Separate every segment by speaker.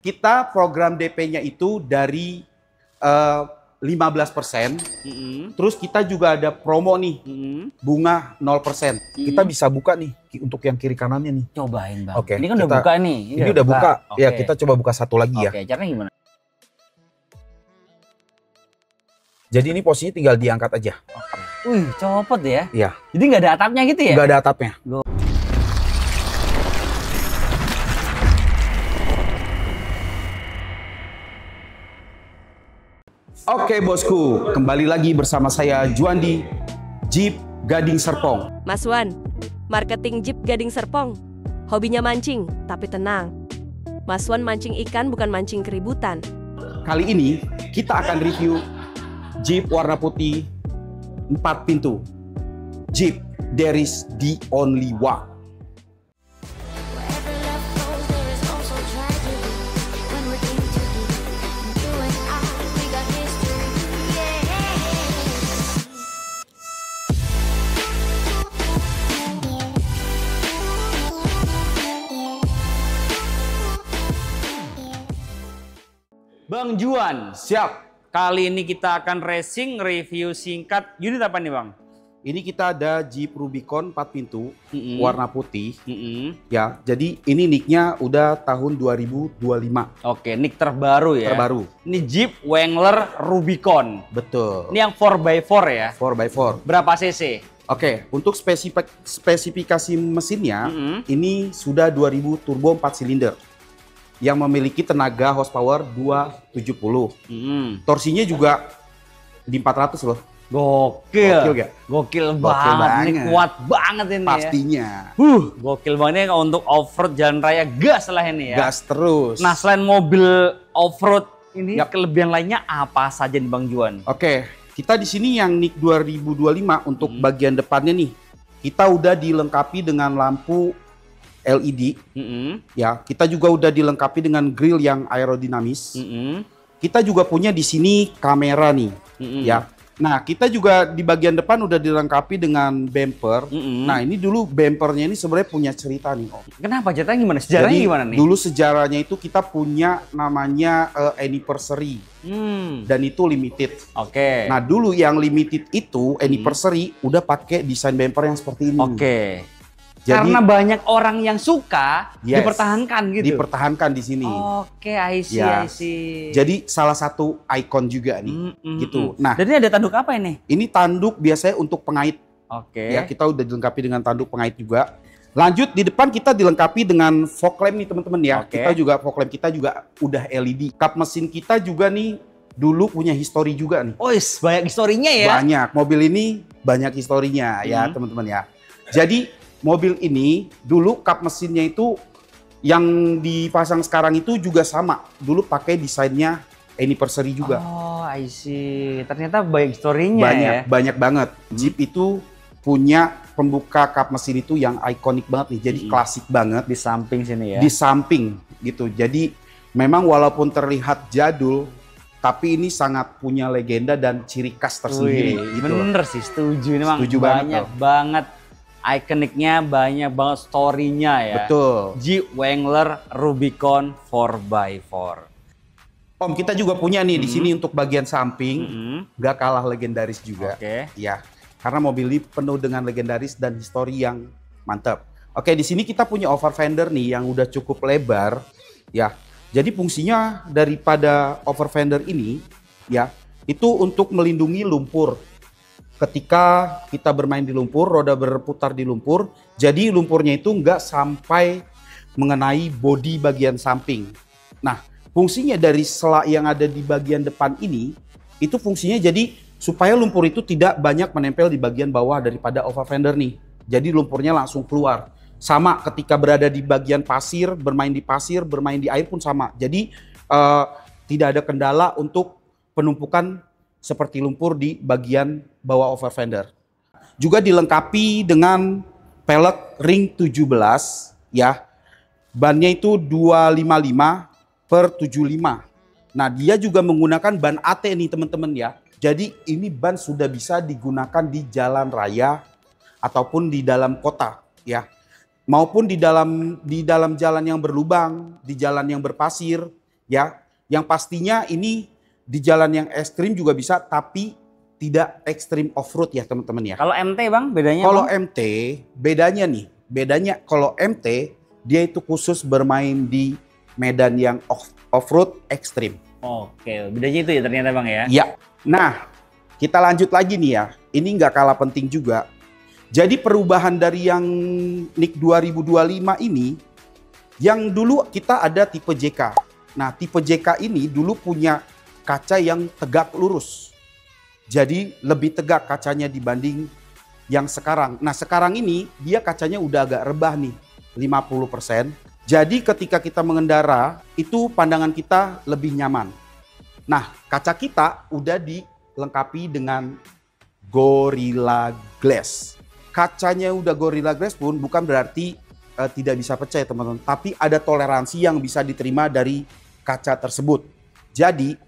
Speaker 1: Kita program DP-nya itu dari 15%. Terus kita juga ada promo nih, bunga 0%. Kita bisa buka nih untuk yang kiri kanannya nih.
Speaker 2: Cobain Bang.
Speaker 1: Oke,
Speaker 2: Ini kan udah buka nih.
Speaker 1: Ini udah buka.
Speaker 2: Oke.
Speaker 1: Ya, kita coba buka satu lagi ya.
Speaker 2: Oke, caranya gimana?
Speaker 1: Jadi ini posisinya tinggal diangkat aja.
Speaker 2: Oke. Wih, copot ya.
Speaker 1: Iya.
Speaker 2: Jadi nggak ada atapnya gitu ya?
Speaker 1: Nggak ada atapnya. Oke bosku, kembali lagi bersama saya Juandi, Jeep Gading Serpong.
Speaker 3: Mas Wan, marketing Jeep Gading Serpong. Hobinya mancing, tapi tenang. Mas Wan mancing ikan bukan mancing keributan.
Speaker 1: Kali ini kita akan review Jeep warna putih 4 pintu. Jeep, there is the only one.
Speaker 2: Bang Juan,
Speaker 1: Siap.
Speaker 2: kali ini kita akan racing review singkat. Unit apa nih Bang?
Speaker 1: Ini kita ada Jeep Rubicon 4 pintu, warna putih.
Speaker 2: Mm-mm.
Speaker 1: Ya, jadi ini nicknya udah tahun 2025.
Speaker 2: Oke, nick terbaru ya.
Speaker 1: Terbaru.
Speaker 2: Ini Jeep Wrangler Rubicon.
Speaker 1: Betul.
Speaker 2: Ini yang 4x4 ya.
Speaker 1: 4x4.
Speaker 2: Berapa cc?
Speaker 1: Oke, untuk spesifikasi mesinnya, ini sudah 2000 turbo 4 silinder yang memiliki tenaga horsepower 270. Torsinya juga di 400 loh.
Speaker 2: Gokil.
Speaker 1: Gokil gak?
Speaker 2: Gokil
Speaker 1: Gokil
Speaker 2: banget. Ini
Speaker 1: banget.
Speaker 2: kuat banget ini
Speaker 1: Pastinya.
Speaker 2: ya. Gokil banget ini untuk off-road jalan raya gas lah ini ya.
Speaker 1: Gas terus.
Speaker 2: Nah, selain mobil off-road ini
Speaker 1: Yap.
Speaker 2: kelebihan lainnya apa saja nih Bang Juan?
Speaker 1: Oke, kita di sini yang NIK 2025 untuk bagian depannya nih. Kita udah dilengkapi dengan lampu LED. Ya, kita juga udah dilengkapi dengan grill yang aerodinamis. Kita juga punya di sini kamera nih. Ya. Nah, kita juga di bagian depan udah dilengkapi dengan bumper. Nah, ini dulu bumpernya ini sebenarnya punya cerita nih, Om.
Speaker 2: Kenapa ceritanya gimana? Sejarahnya
Speaker 1: Jadi,
Speaker 2: gimana nih?
Speaker 1: dulu sejarahnya itu kita punya namanya anniversary. Dan itu limited.
Speaker 2: Oke.
Speaker 1: Nah, dulu yang limited itu anniversary udah pakai desain bumper yang seperti ini.
Speaker 2: Oke.
Speaker 1: Jadi,
Speaker 2: Karena banyak orang yang suka
Speaker 1: Yes,
Speaker 2: dipertahankan gitu.
Speaker 1: dipertahankan di sini.
Speaker 2: Oke, I see,
Speaker 1: Ya.
Speaker 2: I see.
Speaker 1: Jadi salah satu ikon juga nih, gitu. Nah,
Speaker 2: Dan ini ada tanduk apa ini?
Speaker 1: ini tanduk biasanya untuk pengait.
Speaker 2: Oke.
Speaker 1: Ya, kita udah dilengkapi dengan tanduk pengait juga. Lanjut di depan kita dilengkapi dengan fog lamp nih teman-teman ya.
Speaker 2: Oke.
Speaker 1: Fog lamp kita juga udah LED. Kap mesin kita juga nih dulu punya histori juga nih.
Speaker 2: Oh, banyak historinya ya.
Speaker 1: Banyak. Mobil ini banyak historinya ya teman-teman ya. Jadi mobil ini dulu kap mesinnya itu yang dipasang sekarang itu juga sama. Dulu pakai desainnya anniversary juga.
Speaker 2: Oh, I see. Ternyata banyak historinya ya.
Speaker 1: Banyak banget. Jeep itu punya pembuka kap mesin itu yang ikonik banget nih. Jadi klasik banget.
Speaker 2: Di samping sini ya.
Speaker 1: Di samping gitu. Jadi memang walaupun terlihat jadul, tapi ini sangat punya legenda dan ciri khas tersendiri.
Speaker 2: Wih,
Speaker 1: Gitu loh.
Speaker 2: bener sih, setuju. Ini memang
Speaker 1: Setuju banget
Speaker 2: banyak
Speaker 1: loh.
Speaker 2: banget ikoniknya, banyak banget story-nya ya.
Speaker 1: Betul.
Speaker 2: Jeep Wrangler Rubicon 4x4.
Speaker 1: Om, kita juga punya nih di sini untuk bagian samping, nggak kalah legendaris juga.
Speaker 2: Oke.
Speaker 1: Ya, karena mobil ini penuh dengan legendaris dan histori yang mantap. Oke, di sini kita punya over fender nih yang udah cukup lebar, ya. Jadi fungsinya daripada over fender ini, ya, itu untuk melindungi lumpur. Ketika kita bermain di lumpur, roda berputar di lumpur, jadi lumpurnya itu nggak sampai mengenai bodi bagian samping. Nah, fungsinya dari sela yang ada di bagian depan ini, itu fungsinya jadi supaya lumpur itu tidak banyak menempel di bagian bawah daripada over fender nih. Jadi lumpurnya langsung keluar. Sama ketika berada di bagian pasir, bermain di air pun sama. Jadi tidak ada kendala untuk penumpukan seperti lumpur di bagian bawah over fender. Juga dilengkapi dengan pelek ring 17 ya. Bannya itu 255/75. Nah, dia juga menggunakan ban AT nih teman-teman ya. Jadi ini ban sudah bisa digunakan di jalan raya ataupun di dalam kota ya. Maupun di dalam jalan yang berlubang, di jalan yang berpasir, ya. Yang pastinya ini di jalan yang ekstrim juga bisa, tapi tidak ekstrim off-road ya teman-teman ya.
Speaker 2: Kalau MT Bang, bedanya
Speaker 1: Kalau
Speaker 2: Bang?
Speaker 1: MT, bedanya kalau MT dia itu khusus bermain di medan yang off-road ekstrim.
Speaker 2: Oke, bedanya itu ya ternyata Bang ya?
Speaker 1: Ya, nah kita lanjut lagi nih ya. Ini nggak kalah penting juga. Jadi perubahan dari yang NIK 2025 ini, yang dulu kita ada tipe JK. Nah tipe JK ini dulu punya kaca yang tegak lurus. Jadi lebih tegak kacanya dibanding yang sekarang. Nah sekarang ini dia kacanya udah agak rebah nih, 50%. Jadi ketika kita mengendara itu pandangan kita lebih nyaman. Nah kaca kita udah dilengkapi dengan Gorilla Glass. Kacanya udah Gorilla Glass pun bukan berarti tidak bisa pecah ya teman-teman. Tapi ada toleransi yang bisa diterima dari kaca tersebut. Jadi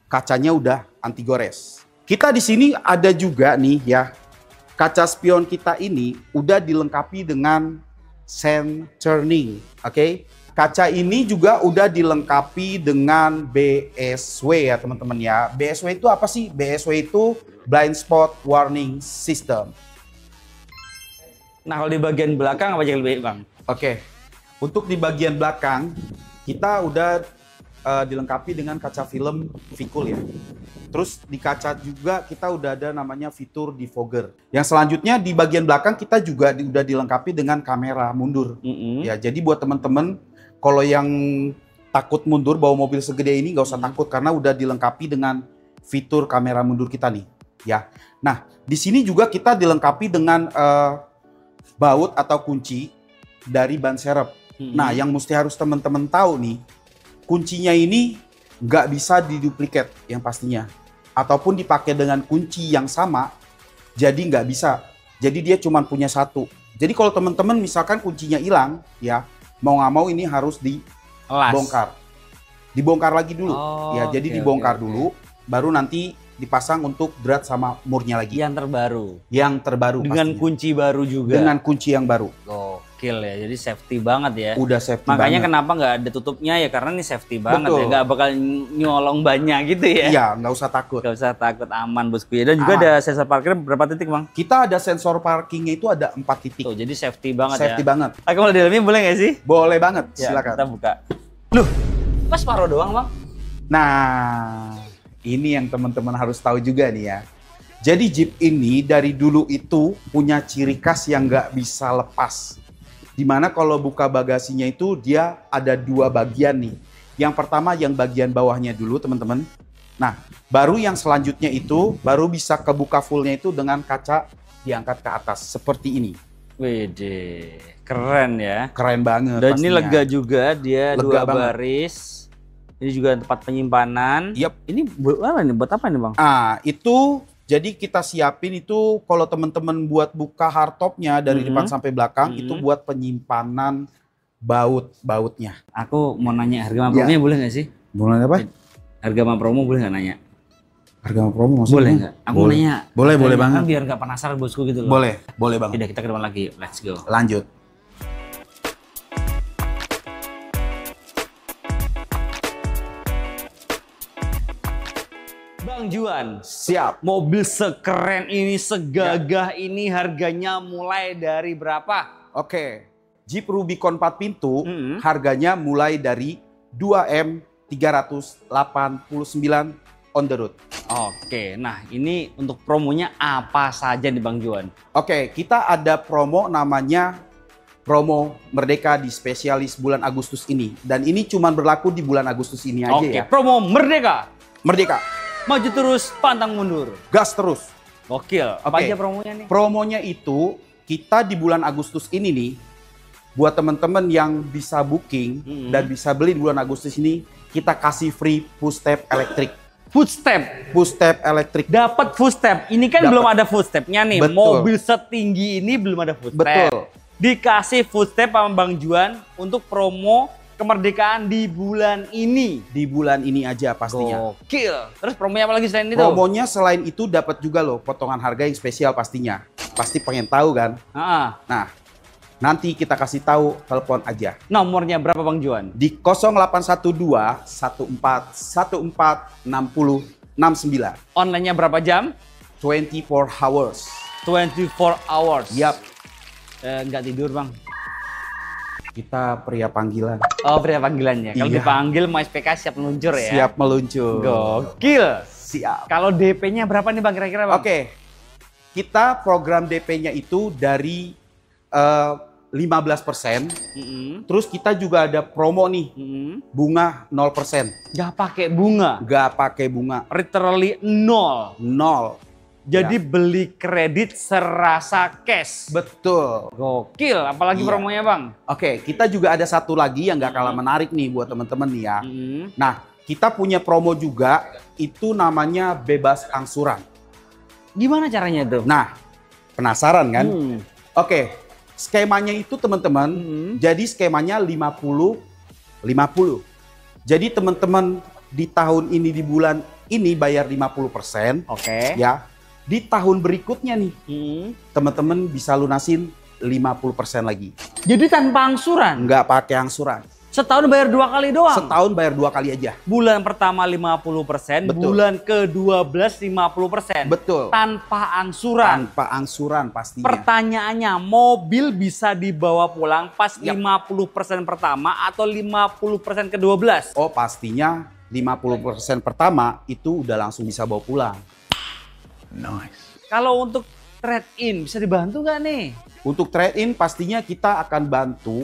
Speaker 1: kacanya udah anti gores. Kita di sini ada juga nih ya, kaca spion kita ini udah dilengkapi dengan sand turning, oke? Kaca ini juga udah dilengkapi dengan BSW ya teman-teman ya. BSW itu apa sih? BSW itu blind spot warning system.
Speaker 2: Nah kalau di bagian belakang apa aja lebih Bang?
Speaker 1: Oke, untuk di bagian belakang kita udah dilengkapi dengan kaca film Vicul ya. Terus di kaca juga kita udah ada namanya fitur defogger. Yang selanjutnya di bagian belakang kita juga udah dilengkapi dengan kamera mundur. Ya, jadi buat teman-teman kalau yang takut mundur bawa mobil segede ini nggak usah takut karena udah dilengkapi dengan fitur kamera mundur kita nih. Ya, nah di sini juga kita dilengkapi dengan baut atau kunci dari ban serep. Nah, yang mesti harus teman-teman tahu nih, kuncinya ini nggak bisa diduplikat yang pastinya. Ataupun dipakai dengan kunci yang sama, jadi nggak bisa. Jadi dia cuma punya satu. Jadi kalau teman-teman misalkan kuncinya hilang, ya mau nggak mau ini harus dibongkar. Dibongkar lagi dulu. Ya, jadi dibongkar dulu, baru nanti dipasang untuk drat sama murnya lagi.
Speaker 2: Yang terbaru.
Speaker 1: Yang terbaru
Speaker 2: Dengan
Speaker 1: pastinya.
Speaker 2: kunci baru juga.
Speaker 1: Dengan kunci yang baru.
Speaker 2: Gokil ya, jadi safety banget ya.
Speaker 1: Udah safety
Speaker 2: Makanya
Speaker 1: banget.
Speaker 2: kenapa nggak ada tutupnya ya, karena ini safety banget
Speaker 1: Betul.
Speaker 2: ya. Nggak bakal nyolong banyak gitu ya.
Speaker 1: Iya, nggak usah takut.
Speaker 2: Nggak usah takut, aman bosku ya. Dan juga
Speaker 1: Aman.
Speaker 2: ada sensor parkir berapa titik Bang?
Speaker 1: Kita ada sensor parkingnya itu ada 4 titik.
Speaker 2: Tuh, jadi safety banget
Speaker 1: Safety
Speaker 2: ya.
Speaker 1: banget.
Speaker 2: Aku mau dalamnya boleh nggak sih?
Speaker 1: Boleh banget,
Speaker 2: Ya,
Speaker 1: silakan.
Speaker 2: kita buka. Loh, pas separuh doang Bang?
Speaker 1: Nah, ini yang teman-teman harus tahu juga nih ya. Jadi Jeep ini dari dulu itu punya ciri khas yang nggak bisa lepas. Dimana kalau buka bagasinya itu dia ada 2 bagian nih. Yang pertama yang bagian bawahnya dulu teman-teman. Nah, baru yang selanjutnya itu baru bisa kebuka fullnya itu dengan kaca diangkat ke atas seperti ini.
Speaker 2: Wede, keren ya.
Speaker 1: Keren banget.
Speaker 2: Dan ini
Speaker 1: pastinya.
Speaker 2: lega juga, dia
Speaker 1: Lega
Speaker 2: 2
Speaker 1: banget.
Speaker 2: baris. Ini juga tempat penyimpanan.
Speaker 1: Yap.
Speaker 2: Ini buat apa nih? Buat apa nih Bang?
Speaker 1: Ah, itu jadi kita siapin itu kalau teman-teman buat buka hardtopnya dari depan sampai belakang itu buat penyimpanan bautnya.
Speaker 2: Aku mau nanya harga promonya boleh nggak sih?
Speaker 1: Boleh apa?
Speaker 2: Harga promo boleh nggak nanya?
Speaker 1: Harga promo maksudnya?
Speaker 2: Boleh nggak? Aku mau nanya.
Speaker 1: Boleh, boleh
Speaker 2: Kan
Speaker 1: banget.
Speaker 2: biar nggak penasaran bosku gitu loh.
Speaker 1: Boleh banget.
Speaker 2: Udah kita ke depan lagi, let's go.
Speaker 1: Lanjut.
Speaker 2: Bang Juan,
Speaker 1: Siap.
Speaker 2: mobil sekeren ini, segagah ini harganya mulai dari berapa?
Speaker 1: Oke. Jeep Rubicon 4 pintu
Speaker 2: Mm-mm.
Speaker 1: harganya mulai dari 2M 389 on the road.
Speaker 2: Oke, nah ini untuk promonya apa saja nih Bang Juan?
Speaker 1: Oke, kita ada promo namanya promo Merdeka di spesialis bulan Agustus ini. Dan ini cuma berlaku di bulan Agustus ini aja
Speaker 2: Oke,
Speaker 1: ya.
Speaker 2: promo Merdeka.
Speaker 1: Merdeka,
Speaker 2: Maju terus, pantang mundur.
Speaker 1: gas terus.
Speaker 2: Gokil. Apa
Speaker 1: Oke.
Speaker 2: aja promonya nih?
Speaker 1: Promonya itu kita di bulan Agustus ini nih, buat teman-teman yang bisa booking dan bisa beli di bulan Agustus ini, kita kasih free push step elektrik.
Speaker 2: Footstep.
Speaker 1: Push step elektrik.
Speaker 2: Dapat footstep. Ini kan
Speaker 1: Dapat.
Speaker 2: belum ada footstepnya nih.
Speaker 1: Betul.
Speaker 2: Mobil setinggi ini belum ada footstep.
Speaker 1: Betul.
Speaker 2: Dikasih footstep sama Bang Juan untuk promo kemerdekaan di bulan ini.
Speaker 1: Di bulan ini aja pastinya.
Speaker 2: Gokil. Terus promonya apa lagi selain itu?
Speaker 1: Promonya selain itu dapat juga loh potongan harga yang spesial pastinya. Pasti pengen tahu kan?
Speaker 2: Ah,
Speaker 1: Nah, Nanti kita kasih tahu, telepon aja.
Speaker 2: Nomornya berapa Bang Juan?
Speaker 1: Di 0812 14 14 60 69.
Speaker 2: Online-nya berapa jam?
Speaker 1: 24 hours.
Speaker 2: 24 hours.
Speaker 1: Yap.
Speaker 2: Nggak tidur Bang.
Speaker 1: Kita pria panggilan.
Speaker 2: Oh, pria panggilannya. Kalau
Speaker 1: Iya.
Speaker 2: dipanggil mau SPK siap meluncur ya?
Speaker 1: Siap meluncur.
Speaker 2: Gokil.
Speaker 1: Siap.
Speaker 2: Kalau DP-nya berapa nih Bang kira-kira Bang?
Speaker 1: Oke. Kita program DP-nya itu dari 15%. Terus kita juga ada promo nih. Bunga 0%.
Speaker 2: Nggak pakai bunga.
Speaker 1: Nggak pakai bunga.
Speaker 2: Literally nol.
Speaker 1: 0.
Speaker 2: Jadi
Speaker 1: Ya.
Speaker 2: beli kredit serasa cash.
Speaker 1: Betul.
Speaker 2: Gokil, apalagi
Speaker 1: Iya.
Speaker 2: promonya Bang?
Speaker 1: Oke, kita juga ada satu lagi yang nggak kalah menarik nih buat teman-teman nih ya. Nah, kita punya promo juga, itu namanya bebas angsuran.
Speaker 2: Gimana caranya tuh?
Speaker 1: Nah, penasaran kan?
Speaker 2: Hmm.
Speaker 1: Oke, skemanya itu teman-teman, jadi skemanya 50-50. Jadi teman-teman di tahun ini, di bulan ini bayar 50%,
Speaker 2: Oke.
Speaker 1: ya. Di tahun berikutnya nih, teman-teman bisa lunasin 50% lagi.
Speaker 2: Jadi tanpa angsuran?
Speaker 1: Nggak pakai angsuran.
Speaker 2: Setahun bayar 2 kali doang?
Speaker 1: Setahun bayar 2 kali aja.
Speaker 2: Bulan pertama 50%,
Speaker 1: Betul.
Speaker 2: bulan ke-12 50%.
Speaker 1: Betul.
Speaker 2: Tanpa angsuran.
Speaker 1: Tanpa angsuran pastinya.
Speaker 2: Pertanyaannya, mobil bisa dibawa pulang pas
Speaker 1: Yap.
Speaker 2: 50% pertama atau 50% ke-12?
Speaker 1: Oh, pastinya 50% pertama itu udah langsung bisa bawa pulang.
Speaker 2: Kalau untuk trade-in bisa dibantu nggak nih?
Speaker 1: Untuk trade-in pastinya kita akan bantu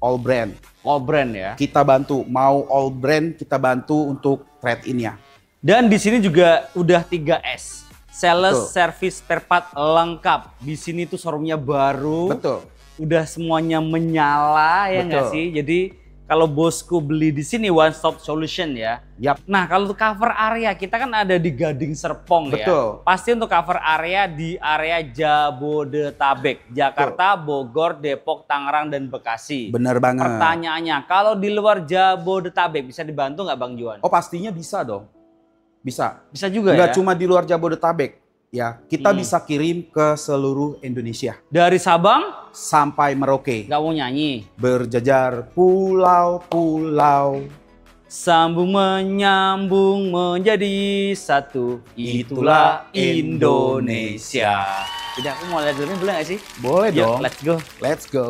Speaker 1: all brand.
Speaker 2: All brand ya.
Speaker 1: Kita bantu, mau all brand kita bantu untuk trade-in-nya.
Speaker 2: Dan di sini juga udah 3S. Sales,
Speaker 1: Betul.
Speaker 2: service, spare part lengkap. Di sini tuh showroomnya baru.
Speaker 1: Betul.
Speaker 2: Udah semuanya menyala ya nggak
Speaker 1: Betul.
Speaker 2: sih? Jadi kalau bosku beli di sini one stop solution ya.
Speaker 1: Yap.
Speaker 2: Nah kalau untuk cover area kita kan ada di Gading Serpong ya.
Speaker 1: Betul.
Speaker 2: Pasti untuk cover area di area Jabodetabek, Jakarta, Bogor, Depok, Tangerang dan Bekasi.
Speaker 1: Bener banget.
Speaker 2: Pertanyaannya, kalau di luar Jabodetabek bisa dibantu nggak Bang Juan?
Speaker 1: Oh, pastinya bisa dong. Bisa.
Speaker 2: Bisa juga
Speaker 1: Nggak
Speaker 2: ya?
Speaker 1: cuma di luar Jabodetabek. Ya, kita bisa kirim ke seluruh Indonesia.
Speaker 2: Dari Sabang
Speaker 1: Sampai Merauke.
Speaker 2: nggak mau nyanyi.
Speaker 1: Berjajar pulau-pulau.
Speaker 2: Sambung menyambung menjadi satu. Itulah Indonesia. Tidak, aku mau lihat dulu boleh nggak sih?
Speaker 1: Boleh
Speaker 2: Yuk,
Speaker 1: dong.
Speaker 2: let's go.
Speaker 1: Let's go.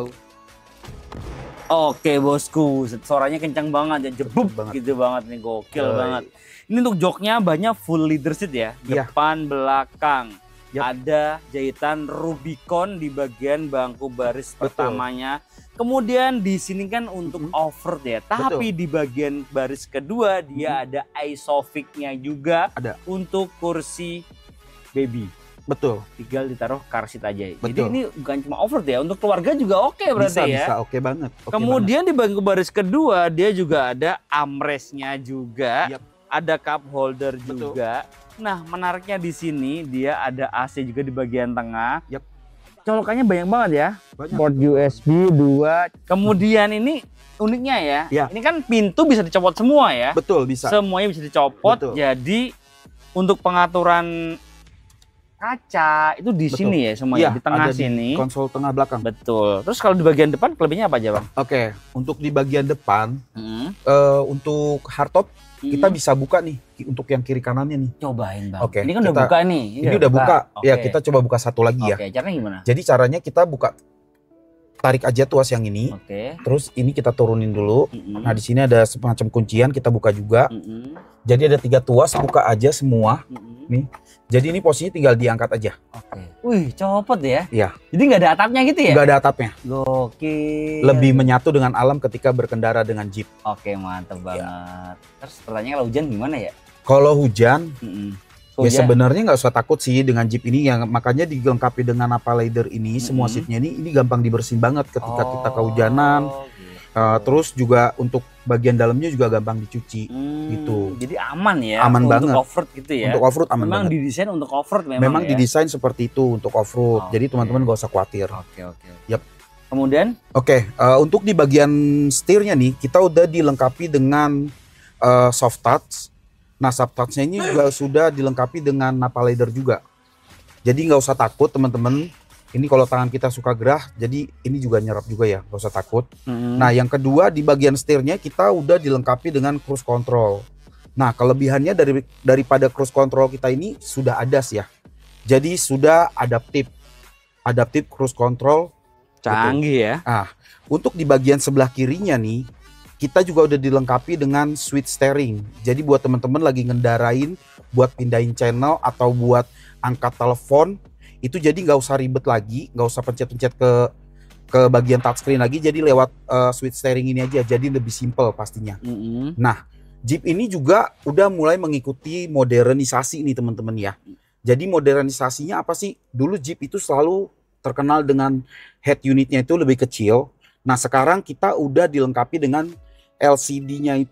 Speaker 2: Oke bosku, suaranya kencang banget ya, jebuk
Speaker 1: banget.
Speaker 2: gitu banget nih, gokil
Speaker 1: Yoi.
Speaker 2: banget. Ini untuk joknya banyak full leather seat ya,
Speaker 1: Iya.
Speaker 2: depan, belakang.
Speaker 1: Yap.
Speaker 2: Ada jahitan Rubicon di bagian bangku baris
Speaker 1: Betul.
Speaker 2: pertamanya. Kemudian di sini kan untuk off-road ya, tapi di bagian baris kedua dia ada Isofix-nya juga
Speaker 1: Ada.
Speaker 2: untuk kursi baby.
Speaker 1: Betul.
Speaker 2: Tinggal ditaruh car seat aja. Jadi
Speaker 1: Betul.
Speaker 2: ini bukan cuma off-road ya, untuk keluarga juga oke berarti ya.
Speaker 1: Bisa, oke banget. Oke
Speaker 2: Kemudian di bangku baris kedua dia juga ada armrestnya juga,
Speaker 1: Yap.
Speaker 2: ada cup holder
Speaker 1: Betul.
Speaker 2: juga. Nah menariknya di sini dia ada AC juga di bagian tengah.
Speaker 1: Yap.
Speaker 2: Colokannya banyak banget ya.
Speaker 1: Banyak.
Speaker 2: Port USB 2. Kemudian ini uniknya ya,
Speaker 1: Ya.
Speaker 2: ini kan pintu bisa dicopot semua ya.
Speaker 1: Betul, bisa.
Speaker 2: Semuanya bisa dicopot.
Speaker 1: Betul.
Speaker 2: Jadi untuk pengaturan kaca itu di
Speaker 1: Betul.
Speaker 2: sini ya semuanya,
Speaker 1: Iya,
Speaker 2: di tengah
Speaker 1: ada
Speaker 2: sini.
Speaker 1: Konsol tengah belakang.
Speaker 2: Betul. Terus kalau di bagian depan kelebihannya apa aja bang?
Speaker 1: Oke, untuk di bagian depan,
Speaker 2: Hmm.
Speaker 1: untuk hardtop kita bisa buka nih untuk yang kiri kanannya nih.
Speaker 2: Cobain bang.
Speaker 1: Oke,
Speaker 2: Ini kan udah
Speaker 1: kita-
Speaker 2: buka nih.
Speaker 1: Ini udah buka.
Speaker 2: Oke.
Speaker 1: Ya, kita coba buka satu lagi ya.
Speaker 2: Oke, caranya gimana?
Speaker 1: Jadi caranya kita buka, tarik aja tuas yang ini.
Speaker 2: Oke.
Speaker 1: Terus ini kita turunin dulu.
Speaker 2: Mm-mm.
Speaker 1: Nah, di sini ada semacam kuncian, kita buka juga.
Speaker 2: Mm-mm.
Speaker 1: Jadi ada 3 tuas, buka aja semua.
Speaker 2: Mm-mm.
Speaker 1: Nih. Jadi ini posisinya tinggal diangkat aja.
Speaker 2: Oke. Wih, copot ya.
Speaker 1: Iya.
Speaker 2: Jadi nggak ada atapnya gitu ya?
Speaker 1: Nggak ada atapnya.
Speaker 2: Gokil.
Speaker 1: Lebih menyatu dengan alam ketika berkendara dengan Jeep.
Speaker 2: Oke, mantep banget. Terus pertanyaannya kalau hujan gimana ya?
Speaker 1: Kalau hujan,
Speaker 2: Mm-mm.
Speaker 1: ya sebenarnya nggak usah takut sih dengan Jeep ini, yang makanya dilengkapi dengan apa leather ini, semua seatnya ini gampang dibersihin banget ketika kita kehujanan.
Speaker 2: gitu.
Speaker 1: Terus juga untuk bagian dalamnya juga gampang dicuci. gitu.
Speaker 2: Jadi aman ya.
Speaker 1: Aman
Speaker 2: untuk
Speaker 1: banget.
Speaker 2: off-road gitu ya.
Speaker 1: Untuk off-road aman
Speaker 2: memang
Speaker 1: banget.
Speaker 2: didesain untuk off-road memang.
Speaker 1: Memang
Speaker 2: ya?
Speaker 1: didesain seperti itu untuk off-road. Jadi
Speaker 2: Oke.
Speaker 1: teman-teman nggak usah khawatir.
Speaker 2: Oke, oke.
Speaker 1: Yap.
Speaker 2: Kemudian
Speaker 1: Oke, untuk di bagian setirnya nih kita udah dilengkapi dengan soft touch. Nah, soft touch-nya ini juga sudah dilengkapi dengan Nappa leather juga. Jadi nggak usah takut teman-teman Ini kalau tangan kita suka gerah, jadi ini juga nyerap juga ya, gak usah takut. Nah yang kedua di bagian setirnya kita udah dilengkapi dengan cruise control. Nah kelebihannya daripada cruise control kita ini sudah ADAS ya. Jadi sudah adaptif cruise control.
Speaker 2: Canggih ya.
Speaker 1: Nah untuk di bagian sebelah kirinya nih, kita juga udah dilengkapi dengan switch steering. Jadi buat teman-teman lagi ngendarain, buat pindahin channel atau buat angkat telepon, itu jadi nggak usah ribet lagi, nggak usah pencet-pencet ke bagian touchscreen lagi, jadi lewat switch steering ini aja, jadi lebih simple pastinya. Nah, Jeep ini juga udah mulai mengikuti modernisasi nih teman-teman ya. Jadi modernisasinya apa sih? Dulu Jeep itu selalu terkenal dengan head unitnya itu lebih kecil. Nah sekarang kita udah dilengkapi dengan LCD-nya,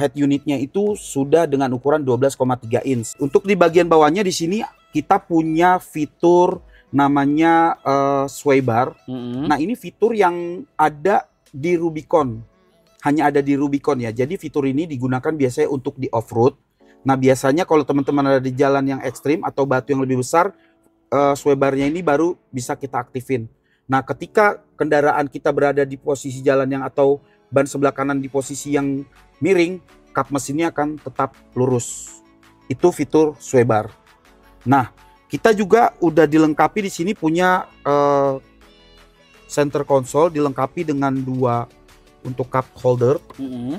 Speaker 1: head unitnya itu sudah dengan ukuran 12,3 inch. Untuk di bagian bawahnya di sini kita punya fitur namanya sway bar. Nah ini fitur yang ada di Rubicon, hanya ada di Rubicon ya. Jadi fitur ini digunakan biasanya untuk di off-road. Nah biasanya kalau teman-teman ada di jalan yang ekstrim atau batu yang lebih besar, sway barnya ini baru bisa kita aktifin. Nah ketika kendaraan kita berada di posisi jalan yang atau ban sebelah kanan di posisi yang miring, kap mesinnya akan tetap lurus. Itu fitur sway bar. Nah, kita juga udah dilengkapi di sini punya center console dilengkapi dengan 2 untuk cup holder.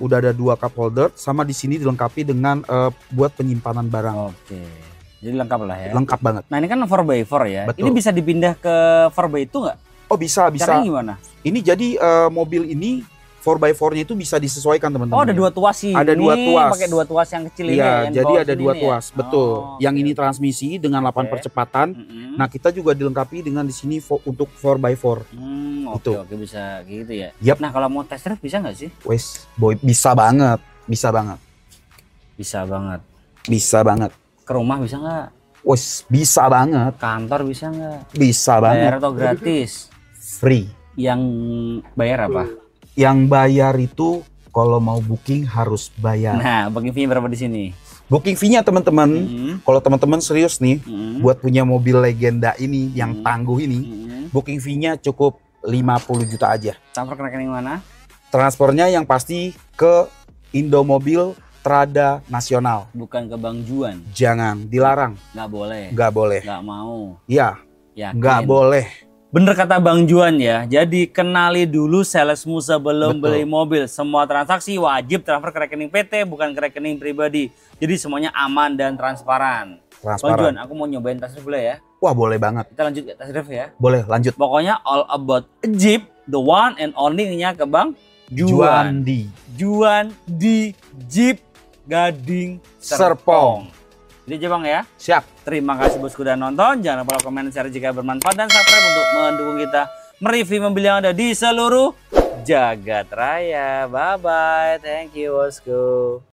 Speaker 1: Udah ada 2 cup holder, sama di sini dilengkapi dengan buat penyimpanan barang.
Speaker 2: Oke. Jadi lengkap lah ya.
Speaker 1: Lengkap banget.
Speaker 2: Nah, ini kan 4x4 ya.
Speaker 1: Betul.
Speaker 2: Ini bisa dipindah ke 4x2 nggak?
Speaker 1: Oh, bisa.
Speaker 2: Caranya gimana?
Speaker 1: Ini jadi mobil ini 4x4-nya itu bisa disesuaikan teman-teman.
Speaker 2: Oh, ada 2 tuas sih.
Speaker 1: Ada 2 tuas.
Speaker 2: Pakai 2 tuas yang kecil ini
Speaker 1: ya.
Speaker 2: Yang
Speaker 1: Jadi ada 2 tuas,
Speaker 2: ya?
Speaker 1: betul. Yang
Speaker 2: oke.
Speaker 1: ini transmisi dengan 8 percepatan. Nah, kita juga dilengkapi dengan di sini untuk 4x4.
Speaker 2: Oke, bisa gitu ya.
Speaker 1: Yap.
Speaker 2: Nah, kalau mau test drive bisa nggak sih?
Speaker 1: Wes, boy, bisa banget.
Speaker 2: Bisa banget.
Speaker 1: Bisa banget.
Speaker 2: Ke rumah bisa nggak?
Speaker 1: Wes, bisa banget.
Speaker 2: Kantor bisa nggak?
Speaker 1: Bisa banget.
Speaker 2: Bayar atau gratis?
Speaker 1: Free.
Speaker 2: Yang bayar apa?
Speaker 1: Yang bayar itu kalau mau booking harus bayar.
Speaker 2: Nah, booking fee berapa di sini?
Speaker 1: Booking fee-nya teman-teman, kalau teman-teman serius nih, buat punya mobil legenda ini yang tangguh ini, booking fee-nya cukup 50 juta aja.
Speaker 2: Transfer ke rekening mana?
Speaker 1: Transfernya yang pasti ke Indomobil Trada Nasional.
Speaker 2: Bukan ke Bang Juan.
Speaker 1: Jangan, dilarang.
Speaker 2: Nggak boleh.
Speaker 1: Nggak boleh.
Speaker 2: Nggak mau.
Speaker 1: Ya,
Speaker 2: Yakin.
Speaker 1: nggak boleh.
Speaker 2: Bener kata Bang Juan ya. Jadi kenali dulu salesmu sebelum
Speaker 1: Betul.
Speaker 2: beli mobil. Semua transaksi wajib transfer ke rekening PT, bukan ke rekening pribadi. Jadi semuanya aman dan transparan. Bang Juan, aku mau nyobain test drive boleh ya?
Speaker 1: Wah, boleh banget.
Speaker 2: Kita lanjut ke test drive ya.
Speaker 1: Boleh, lanjut.
Speaker 2: Pokoknya all about Jeep, the one and only-nya ke Bang Juan. Juan di Jeep Gading Serpong. Jadi aja Bang ya.
Speaker 1: Siap.
Speaker 2: Terima kasih bosku udah nonton. Jangan lupa komen, share jika bermanfaat, dan subscribe untuk mendukung kita mereview mobil yang ada di seluruh jagat raya. Bye bye. Thank you bosku.